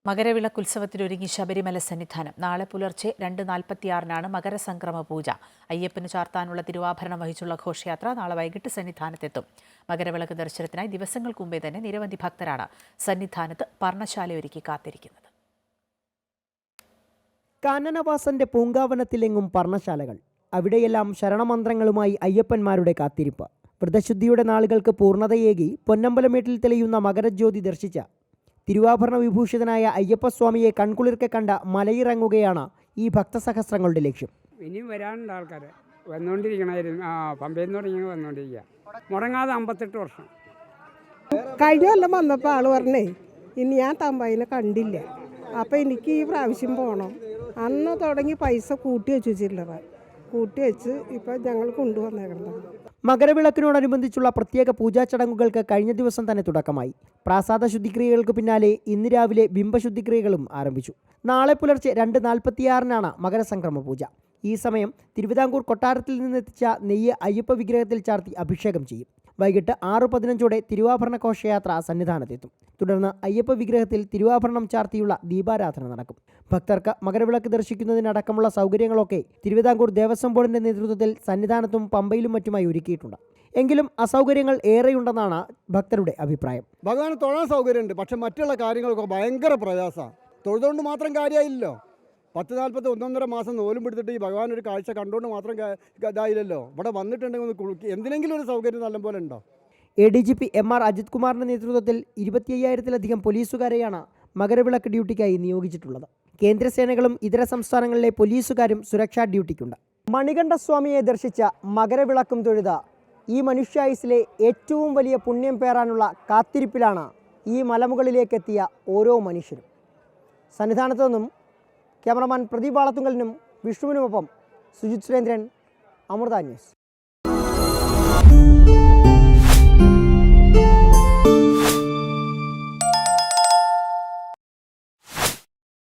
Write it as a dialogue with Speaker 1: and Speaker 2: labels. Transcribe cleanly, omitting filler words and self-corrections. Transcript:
Speaker 1: മകരവിളക്കുത്സവത്തിനൊരുങ്ങി ശബരിമല സന്നിധാനം. നാളെ പുലർച്ചെ 2:46 മകരസംക്രമ പൂജ. അയ്യപ്പന് ചാർത്താനുള്ള തിരുവാഭരണം വഹിച്ചുള്ള ഘോഷയാത്ര നാളെ വൈകിട്ട് സന്നിധാനത്തെത്തും. മകരവിളക്ക് ദർശനത്തിനായി ദിവസങ്ങൾക്ക് മുമ്പേ തന്നെ നിരവധി ഭക്തരാണ് സന്നിധാനത്ത് പർണശാലയൊരുക്കി കാത്തിരിക്കുന്നത്.
Speaker 2: കാനനവാസന്റെ പൂങ്കാവനത്തിലെങ്ങും പർണശാലകൾ. അവിടെയെല്ലാം ശരണമന്ത്രങ്ങളുമായി അയ്യപ്പന്മാരുടെ കാത്തിരിപ്പ്. വ്രതശുദ്ധിയുടെ നാളുകൾക്ക് പൂർണ്ണതയേകി പൊന്നമ്പലമേട്ടിൽ തെളിയുന്ന മകരജ്യോതി ദർശിച്ച തിരുവാഭരണ വിഭൂഷിതനായ അയ്യപ്പസ്വാമിയെ കൺകുളിർക്കെ കണ്ട മലയിറങ്ങുകയാണ് ഈ ഭക്തസഹസ്രങ്ങളുടെ ലക്ഷ്യം.
Speaker 3: ഇനിയും വരാനുണ്ട് ആൾക്കാർ, വന്നുകൊണ്ടിരിക്കണമായിരുന്നു. പമ്പയിൽ നിന്ന് തുടങ്ങി വന്നുകൊണ്ടിരിക്കുക, മുടങ്ങാതെ 58 വർഷം.
Speaker 4: കഴിഞ്ഞ കൊല്ലം വന്നപ്പോൾ ആൾ പറഞ്ഞേ ഇനി ഞാൻ തമ്പായിനെ കണ്ടില്ല, അപ്പോൾ എനിക്ക് ഈ പ്രാവശ്യം പോകണം. അന്ന് തുടങ്ങി പൈസ കൂട്ടി വെച്ചു, ചില്ലറ കൂട്ടി വെച്ച് ഇപ്പം ഞങ്ങൾ കൊണ്ടുവന്നേക്കണം.
Speaker 2: മകരവിളക്കിനോടനുബന്ധിച്ചുള്ള പ്രത്യേക പൂജാ ചടങ്ങുകൾക്ക് കഴിഞ്ഞ ദിവസം തന്നെ തുടക്കമായി. പ്രാസാദ ശുദ്ധിക്രിയകൾക്ക് പിന്നാലെ ഇന്ന് രാവിലെ ബിംബശുദ്ധിക്രിയകളും ആരംഭിച്ചു. നാളെ പുലർച്ചെ 2:46 മകരസംക്രമ പൂജ. ഈ സമയം തിരുവിതാംകൂർ കൊട്ടാരത്തിൽ നിന്നെത്തിച്ച നെയ്യ് അയ്യപ്പ വിഗ്രഹത്തിൽ ചാർത്തി അഭിഷേകം ചെയ്യും. വൈകിട്ട് 6:15 തിരുവാഭരണ ഘോഷയാത്ര സന്നിധാനത്തെത്തും. തുടർന്ന് അയ്യപ്പ വിഗ്രഹത്തിൽ തിരുവാഭരണം ചാർത്തിയുള്ള ദീപാരാധന നടക്കും. ഭക്തർക്ക് മകരവിളക്ക് ദർശിക്കുന്നതിനടക്കമുള്ള സൗകര്യങ്ങളൊക്കെ തിരുവിതാംകൂർ ദേവസ്വം ബോർഡിന്റെ നേതൃത്വത്തിൽ സന്നിധാനത്തും പമ്പയിലും മറ്റുമായി ഒരുക്കിയിട്ടുണ്ട്. എങ്കിലും അസൗകര്യങ്ങൾ ഏറെയുണ്ടെന്നാണ് ഭക്തരുടെ അഭിപ്രായം.
Speaker 5: ഭഗവാന് തൊഴാൻ സൗകര്യമുണ്ട്, പക്ഷെ മറ്റുള്ള കാര്യങ്ങളൊക്കെ ഭയങ്കര പ്രയാസമാണ്. തൊഴുതുകൊണ്ട് മാത്രം കാര്യമായില്ലല്ലോ. 10-40 1.5 മാസം നോലും പിടിച്ചിട്ട് ഈ ഭഗവാൻ ഒരു കാഴ്ച കണ്ടുകൊണ്ട് മാത്രം ഇതായില്ലല്ലോ. ഇവിടെ വന്നിട്ടുണ്ടെങ്കിൽ ഒന്ന് കുളിക്കുക, എന്തിനെങ്കിലും ഒരു സൗകര്യം നല്ലപോലെ ഉണ്ടോ?
Speaker 2: ADGP MR അജിത് കുമാറിന്റെ നേതൃത്വത്തിൽ 25,000-ലധികം പോലീസുകാരെയാണ് മകരവിളക്ക് ഡ്യൂട്ടിക്കായി നിയോഗിച്ചിട്ടുള്ളത്. കേന്ദ്രസേനകളും ഇതര സംസ്ഥാനങ്ങളിലെ പോലീസുകാരും സുരക്ഷാ ഡ്യൂട്ടിക്കുണ്ട്. മണികണ്ഠസ്വാമിയെ ദർശിച്ച മകരവിളക്കും തൊഴുത ഈ മനുഷ്യായുസിലെ ഏറ്റവും വലിയ പുണ്യം പേറാനുള്ള കാത്തിരിപ്പിലാണ് ഈ മലമുകളിലേക്കെത്തിയ ഓരോ മനുഷ്യരും. സന്നിധാനത്തു നിന്നും ക്യാമറമാൻ പ്രദീപ് വാളത്തുങ്കലിനും വിഷ്ണുവിനുമൊപ്പം സുജിത് സുരേന്ദ്രൻ, അമൃത ന്യൂസ്.